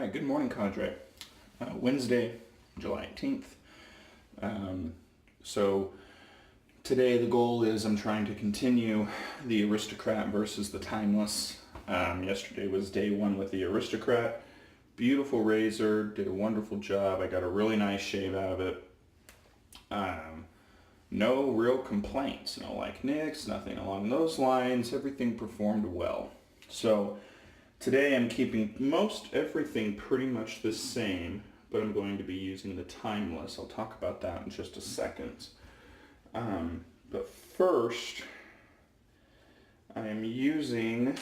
Alright, good morning, Cadre. Wednesday, July 18th. So today the goal is I'm trying to continue the Aristocrat versus the Timeless. Yesterday was day one with the Aristocrat. Beautiful razor, did a wonderful job. I got a really nice shave out of it. No real complaints, no like nicks, nothing along those lines. Everything performed well. So today I'm keeping most everything pretty much the same, but I'm going to be using the Timeless. I'll talk about that in just a second. But first, I am using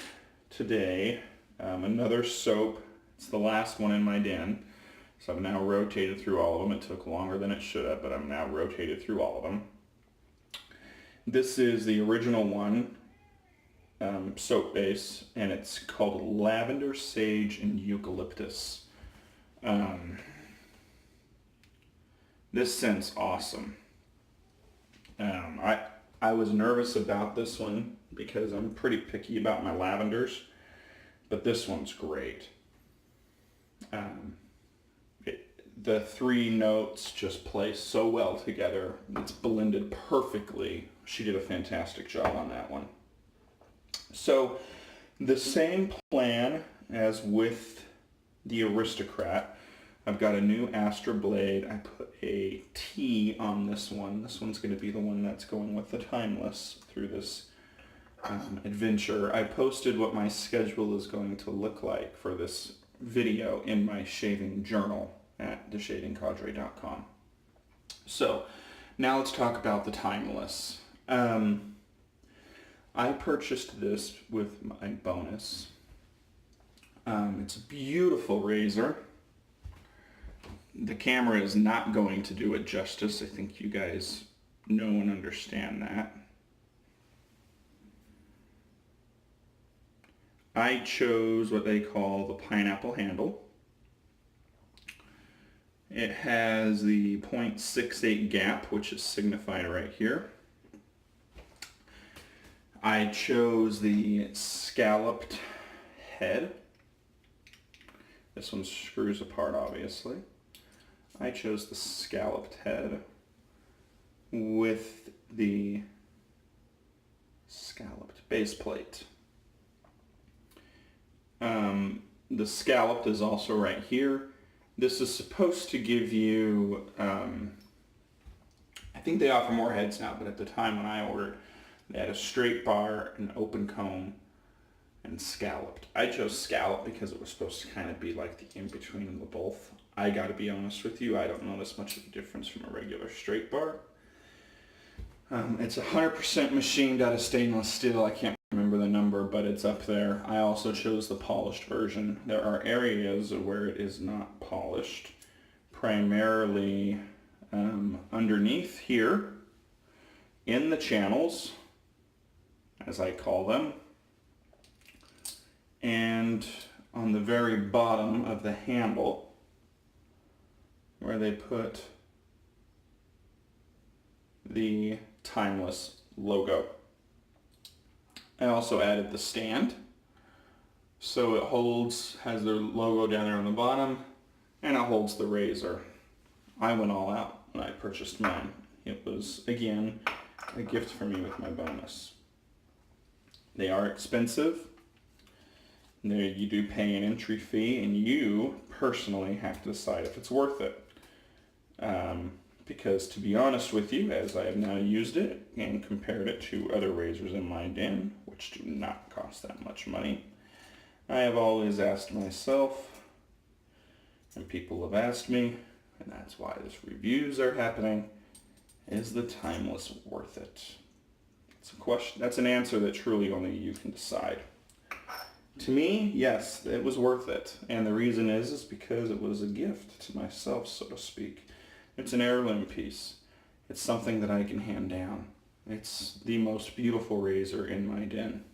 today another soap. It's the last one in my den. So I've now rotated through all of them. It took longer than it should have, but I'm now rotated through all of them. This is the original one. Soap base, and it's called Lavender, Sage, and Eucalyptus. This scent's awesome. I was nervous about this one because I'm pretty picky about my lavenders, but this one's great. The three notes just play so well together. It's blended perfectly. She did a fantastic job on that one. So the same plan as with the Aristocrat. I've got a new Astra blade. I put a T on this one. This one's going to be the one that's going with the Timeless through this adventure. I posted what my schedule is going to look like for this video in my shaving journal at theshadingcadre.com. So now let's talk about the Timeless. I purchased this with my bonus. It's a beautiful razor. The camera is not going to do it justice. I think you guys know and understand that. I chose what they call the pineapple handle. It has the 0.68 gap, which is signified right here. I chose the scalloped head. This one screws apart, obviously. I chose the scalloped head with the scalloped base plate. The scalloped is also right here. This is supposed to give you, I think they offer more heads now, but at the time when I ordered, they had a straight bar, an open comb, and scalloped. I chose scalloped because it was supposed to kind of be like the in-between of the both. I gotta be honest with you, I don't notice much of a difference from a regular straight bar. It's 100% machined out of stainless steel. I can't remember the number, but it's up there. I also chose the polished version. There are areas where it is not polished, primarily underneath here, in the channels, as I call them, and on the very bottom of the handle where they put the Timeless logo. I also added the stand, so it has their logo down there on the bottom, and it holds the razor. I went all out when I purchased mine. It was, again, a gift for me with my bonus. They are expensive. You do pay an entry fee, and you personally have to decide if it's worth it. Because to be honest with you, as I have now used it and compared it to other razors in my den, which do not cost that much money, I have always asked myself, and people have asked me, and that's why these reviews are happening, is the Timeless worth it? It's a question. That's an answer that truly only you can decide. To me, yes, it was worth it. And the reason is because it was a gift to myself, so to speak. It's an heirloom piece. It's something that I can hand down. It's the most beautiful razor in my den.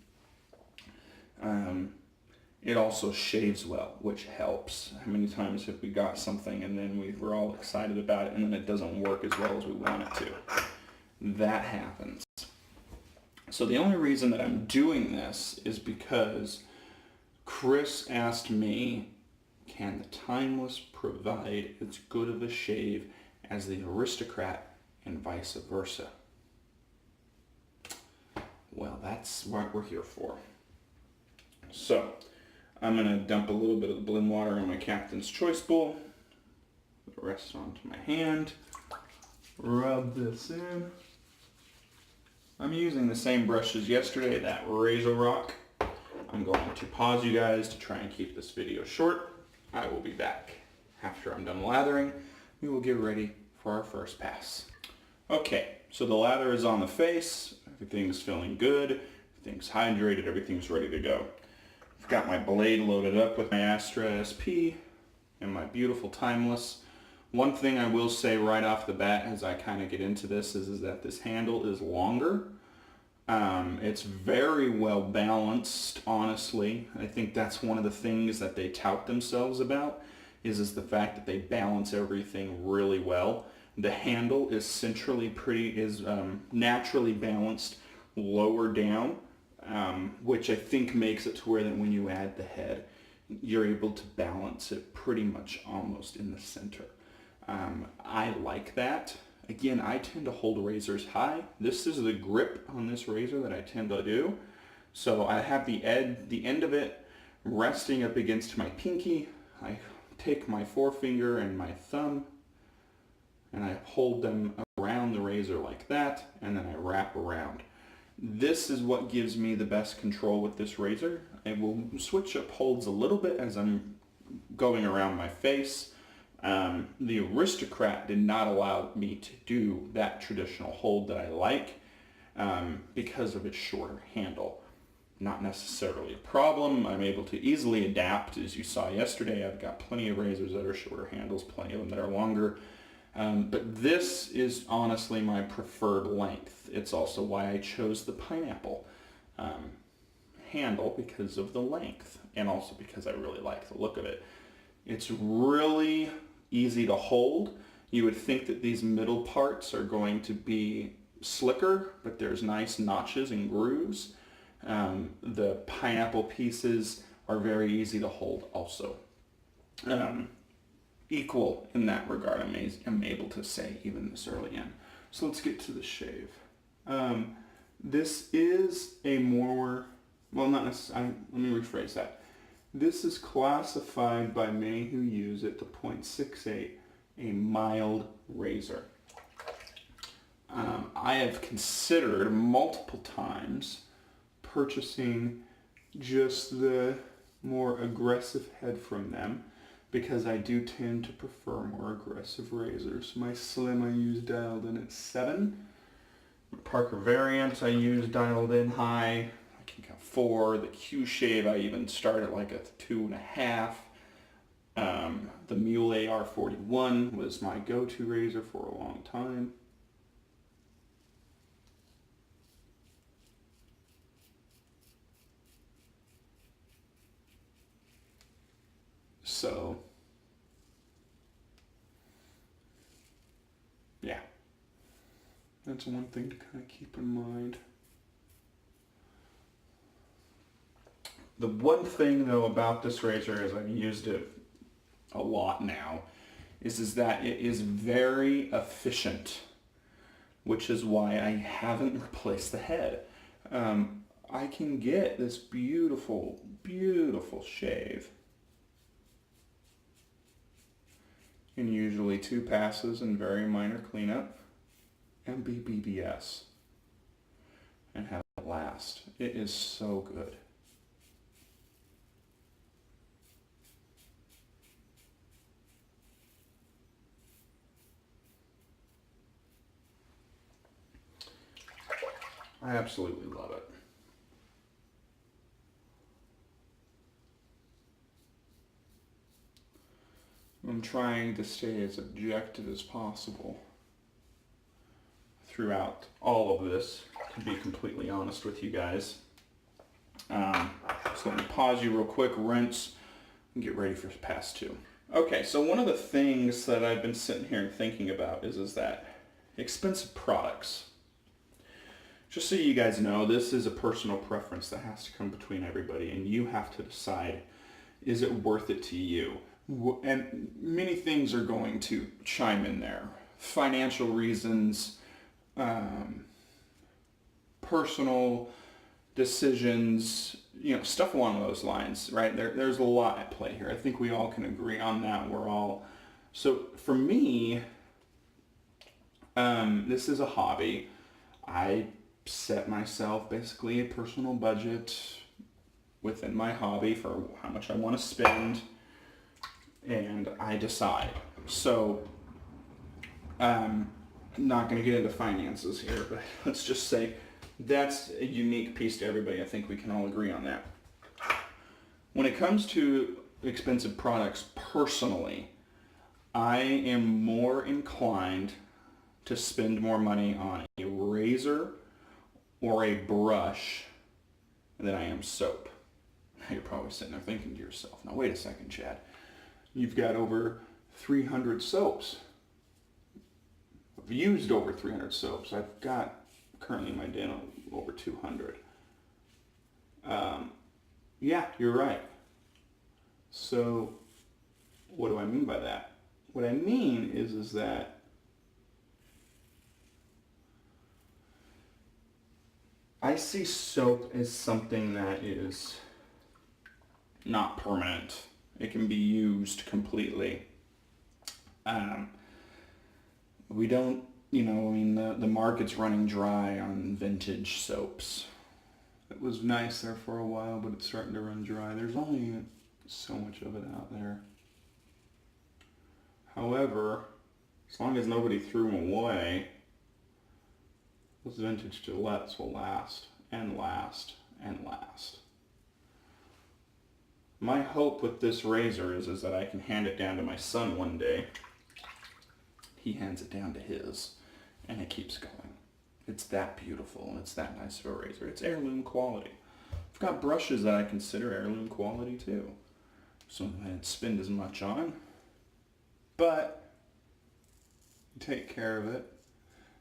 It also shaves well, which helps. How many times have we got something and then we're all excited about it and then it doesn't work as well as we want it to? That happens. So the only reason that I'm doing this is because Chris asked me, can the Timeless provide as good of a shave as the Aristocrat and vice versa? Well, that's what we're here for. So, I'm going to dump a little bit of the blend water in my Captain's Choice bowl. The rest onto my hand. Rub this in. I'm using the same brush as yesterday, that Razor Rock. I'm going to pause you guys to try and keep this video short. I will be back after I'm done lathering. We will get ready for our first pass. Okay, so the lather is on the face. Everything's feeling good. Everything's hydrated. Everything's ready to go. I've got my blade loaded up with my Astra SP and my beautiful Timeless. One thing I will say right off the bat as I kind of get into this is that this handle is longer. It's very well balanced, honestly. I think that's one of the things that they tout themselves about is the fact that they balance everything really well. The handle is naturally balanced lower down, which I think makes it to where that when you add the head, you're able to balance it pretty much almost in the center. I like that. Again, I tend to hold razors high. This is the grip on this razor that I tend to do. So I have the end of it resting up against my pinky. I take my forefinger and my thumb and I hold them around the razor like that, and then I wrap around. This is what gives me the best control with this razor. I will switch up holds a little bit as I'm going around my face. The Aristocrat did not allow me to do that traditional hold that I like because of its shorter handle. Not necessarily a problem. I'm able to easily adapt. As you saw yesterday, I've got plenty of razors that are shorter handles, plenty of them that are longer. But this is honestly my preferred length. It's also why I chose the pineapple handle, because of the length and also because I really like the look of it. It's really easy to hold. You would think that these middle parts are going to be slicker, but there's nice notches and grooves. The pineapple pieces are very easy to hold also. Equal in that regard, I'm able to say even this early in. So let's get to the shave. This is a more, well, not necessarily, let me rephrase that. This is classified by many who use it to 0.68 a mild razor. I have considered multiple times purchasing just the more aggressive head from them because I do tend to prefer more aggressive razors. My Slim I use dialed in at 7. The Parker variant I use dialed in high. I can count 4. The Q Shave I even start at like a 2.5. The Mule AR41 was my go-to razor for a long time. So, yeah, that's one thing to kind of keep in mind. The one thing though about this razor, as I've used it a lot now, is that it is very efficient, which is why I haven't replaced the head. I can get this beautiful, beautiful shave in usually 2 passes and very minor cleanup and be BBS and have it last. It is so good. I absolutely love it. I'm trying to stay as objective as possible throughout all of this, to be completely honest with you guys. So let me pause you real quick, rinse, and get ready for pass 2. Okay, so one of the things that I've been sitting here and thinking about is that expensive products. Just so you guys know, this is a personal preference that has to come between everybody, and you have to decide, is it worth it to you? And many things are going to chime in there. Financial reasons, personal decisions, stuff along those lines, right? There's a lot at play here. I think we all can agree on that. So for me, this is a hobby. I set myself basically a personal budget within my hobby for how much I want to spend, and I decide. So, I'm not going to get into finances here, but let's just say that's a unique piece to everybody. I think we can all agree on that. When it comes to expensive products, personally, I am more inclined to spend more money on a razor or a brush than I am soap. You're probably sitting there thinking to yourself, now wait a second, Chad. You've got over 300 soaps. I've used over 300 soaps. I've got currently in my den over 200. Yeah, you're right. So what do I mean by that? What I mean is that I see soap as something that is not permanent. It can be used completely. We don't, the market's running dry on vintage soaps. It was nice there for a while, but it's starting to run dry. There's only so much of it out there. However, as long as nobody threw them away, those vintage Gillettes will last and last and last. My hope with this razor is that I can hand it down to my son one day. He hands it down to his, and it keeps going. It's that beautiful, and it's that nice of a razor. It's heirloom quality. I've got brushes that I consider heirloom quality too. Something I didn't spend as much on, but you take care of it.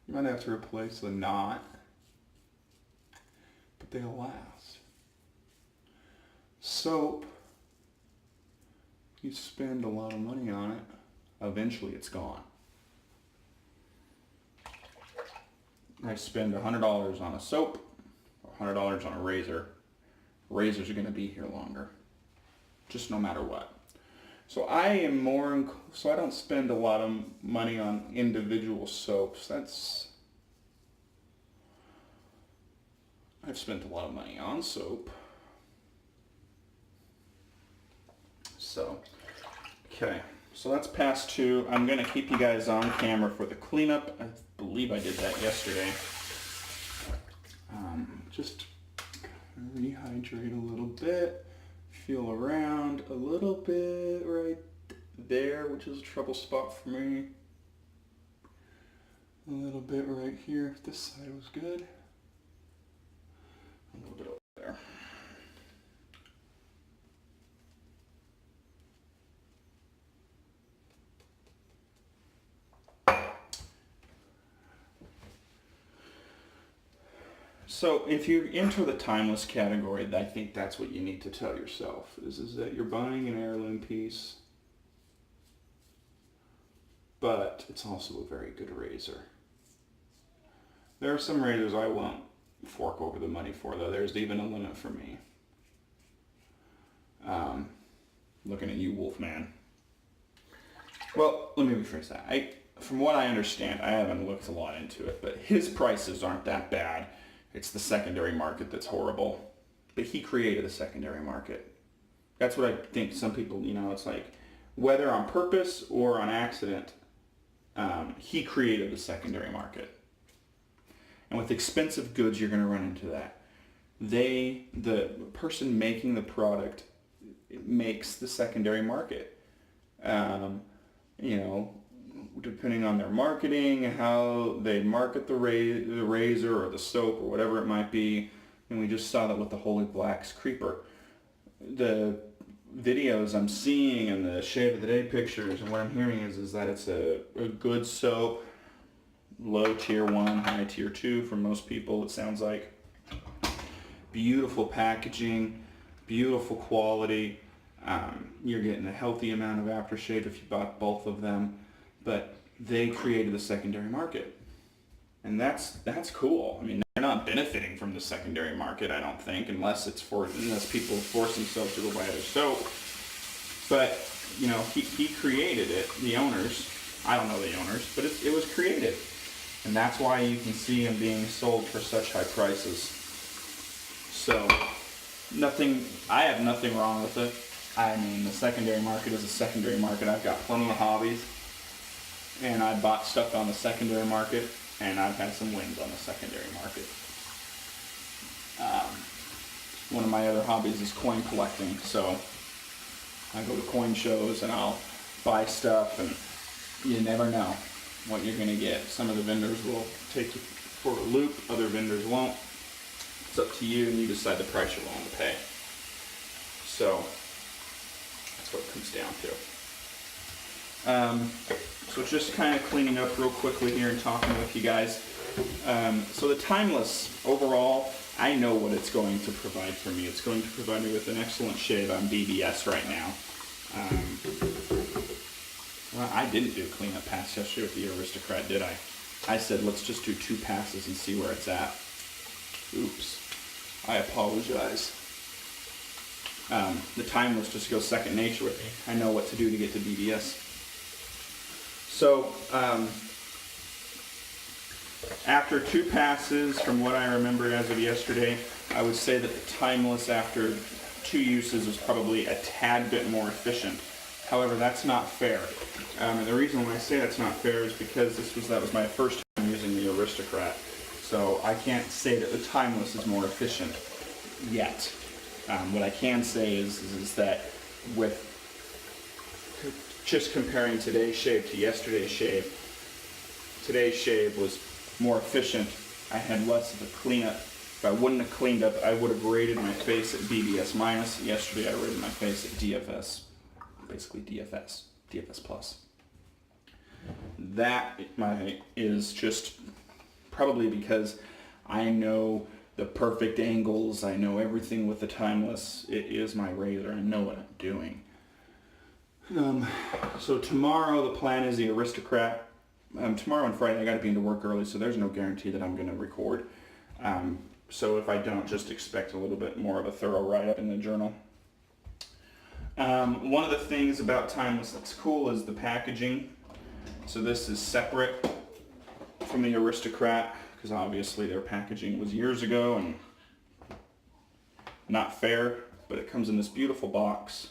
You might have to replace the knot, but they'll last. Soap, you spend a lot of money on it, eventually it's gone. I spend $100 on a soap, or $100 on a razor. Razors are going to be here longer, just no matter what. So I don't spend a lot of money on individual soaps. I've spent a lot of money on soap. So, okay. So that's past two. I'm going to keep you guys on camera for the cleanup. I believe I did that yesterday. Just rehydrate a little bit. Feel around a little bit right there, which is a trouble spot for me. A little bit right here. This side was good. A little bit over there. So if you enter the timeless category, I think that's what you need to tell yourself, is that you're buying an heirloom piece, but it's also a very good razor. There are some razors I won't fork over the money for, though. There's even a limit for me. Looking at you, Wolfman. Well, let me rephrase that. From what I understand, I haven't looked a lot into it, but his prices aren't that bad. It's the secondary market that's horrible. But he created a secondary market. That's what I think some people, it's like, whether on purpose or on accident, he created the secondary market. And with expensive goods, you're going to run into that. The person making the product makes the secondary market. Depending on their marketing, how they market the razor or the soap or whatever it might be. And we just saw that with the Holy Black's Creeper. The videos I'm seeing and the Shave of the Day pictures and what I'm hearing is that it's a good soap, low tier 1, high tier 2 for most people, it sounds like. Beautiful packaging, beautiful quality. You're getting a healthy amount of aftershave if you bought both of them, but they created the secondary market. And that's cool. I mean, they're not benefiting from the secondary market, I don't think, unless people force themselves to go buy other soap. But, you know, he created it, the owners. I don't know the owners, but it was created. And that's why you can see them being sold for such high prices. So, I have nothing wrong with it. I mean, the secondary market is a secondary market. I've got plenty of hobbies, and I bought stuff on the secondary market, and I've had some wins on the secondary market. One of my other hobbies is coin collecting, so I go to coin shows and I'll buy stuff, and you never know what you're going to get. Some of the vendors will take you for a loop, other vendors won't. It's up to you, and you decide the price you're willing to pay. So that's what it comes down to. So just kind of cleaning up real quickly here and talking with you guys. So the Timeless, overall, I know what it's going to provide for me. It's going to provide me with an excellent shave on BBS right now. Well, I didn't do a cleanup pass yesterday with the Aristocrat, did I? I said, let's just do 2 passes and see where it's at. Oops. I apologize. The Timeless just goes second nature with me. I know what to do to get to BBS. So, after 2 passes, from what I remember as of yesterday, I would say that the Timeless, after 2 uses, was probably a tad bit more efficient. However, that's not fair. And the reason why I say that's not fair is because that was my first time using the Aristocrat. So I can't say that the Timeless is more efficient yet. What I can say is that with just comparing today's shave to yesterday's shave, today's shave was more efficient. I had less of a cleanup. If I wouldn't have cleaned up, I would have rated my face at BBS minus. Yesterday I rated my face at DFS. Basically DFS plus. That is just probably because I know the perfect angles, I know everything with the Timeless. It is my razor, I know what I'm doing. So tomorrow the plan is the Aristocrat. Tomorrow and Friday I gotta be into work early, so there's no guarantee that I'm gonna record. So if I don't, just expect a little bit more of a thorough write-up in the journal. One of the things about Timeless that's cool is the packaging. So this is separate from the Aristocrat, because obviously their packaging was years ago and not fair, but it comes in this beautiful box.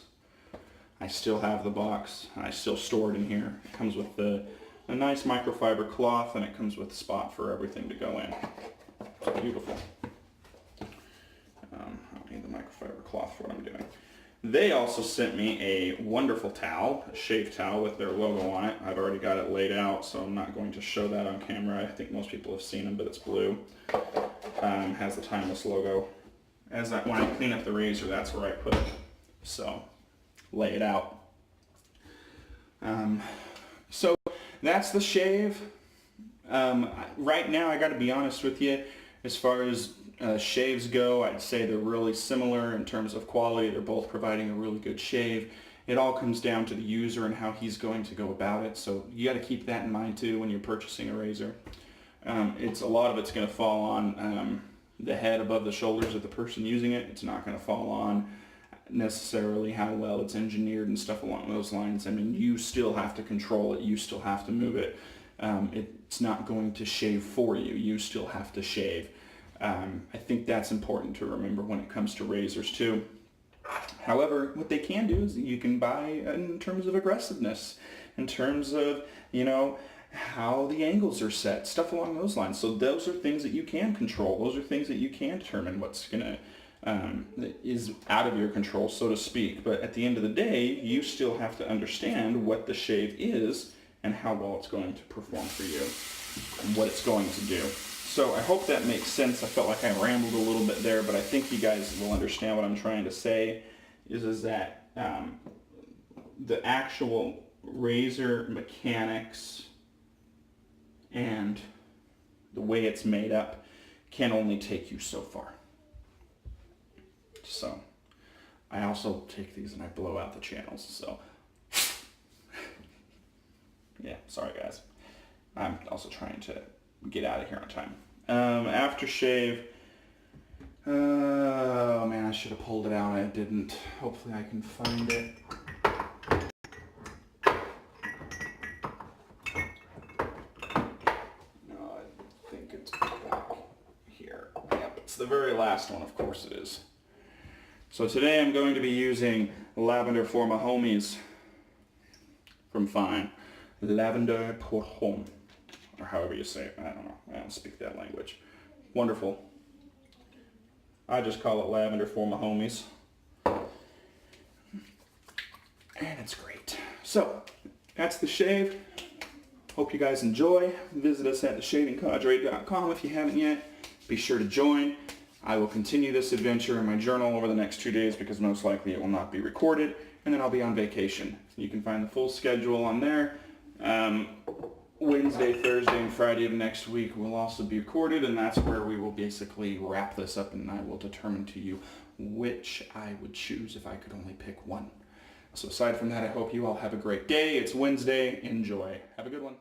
I still have the box. I still store it in here. It comes with a nice microfiber cloth, and it comes with a spot for everything to go in. It's beautiful. I don't need the microfiber cloth for what I'm doing. They also sent me a wonderful towel, a shave towel with their logo on it. I've already got it laid out, so I'm not going to show that on camera. I think most people have seen them, but it's blue. Has the Timeless logo. When I clean up the razor, that's where I put it. So, lay it out. So, that's the shave. Right now, I gotta be honest with you, as far as shaves go, I'd say they're really similar in terms of quality. They're both providing a really good shave. It all comes down to the user and how he's going to go about it. So you got to keep that in mind too when you're purchasing a razor. A lot of it's going to fall on the head above the shoulders of the person using it. It's not going to fall on necessarily how well it's engineered and stuff along those lines. I mean, you still have to control it. You still have to move it. It's not going to shave for you. You still have to shave. I think that's important to remember when it comes to razors too. However, what they can do is you can buy in terms of aggressiveness, in terms of, how the angles are set, stuff along those lines. So those are things that you can control. Those are things that you can determine what's is out of your control, so to speak. But at the end of the day, you still have to understand what the shave is and how well it's going to perform for you and what it's going to do. So I hope that makes sense. I felt like I rambled a little bit there, but I think you guys will understand what I'm trying to say is that the actual razor mechanics and the way it's made up can only take you so far. So I also take these and I blow out the channels, so yeah, sorry guys. I'm also trying to get out of here on time. Aftershave. Oh man, I should have pulled it out. I didn't. Hopefully I can find it. No, I think it's back here. Yep, it's the very last one, of course it is. So today I'm going to be using Lavender for my homies from Fine. Lavender pour homme, or however you say it. I don't know. I don't speak that language. Wonderful. I just call it lavender for my homies. And it's great. So, that's the shave. Hope you guys enjoy. Visit us at theshavingcadre.com if you haven't yet. Be sure to join. I will continue this adventure in my journal over the next 2 days because most likely it will not be recorded, and then I'll be on vacation. You can find the full schedule on there. Wednesday, Thursday, and Friday of next week will also be recorded, and that's where we will basically wrap this up, and I will determine to you which I would choose if I could only pick one. So aside from that, I hope you all have a great day. It's Wednesday. Enjoy. Have a good one.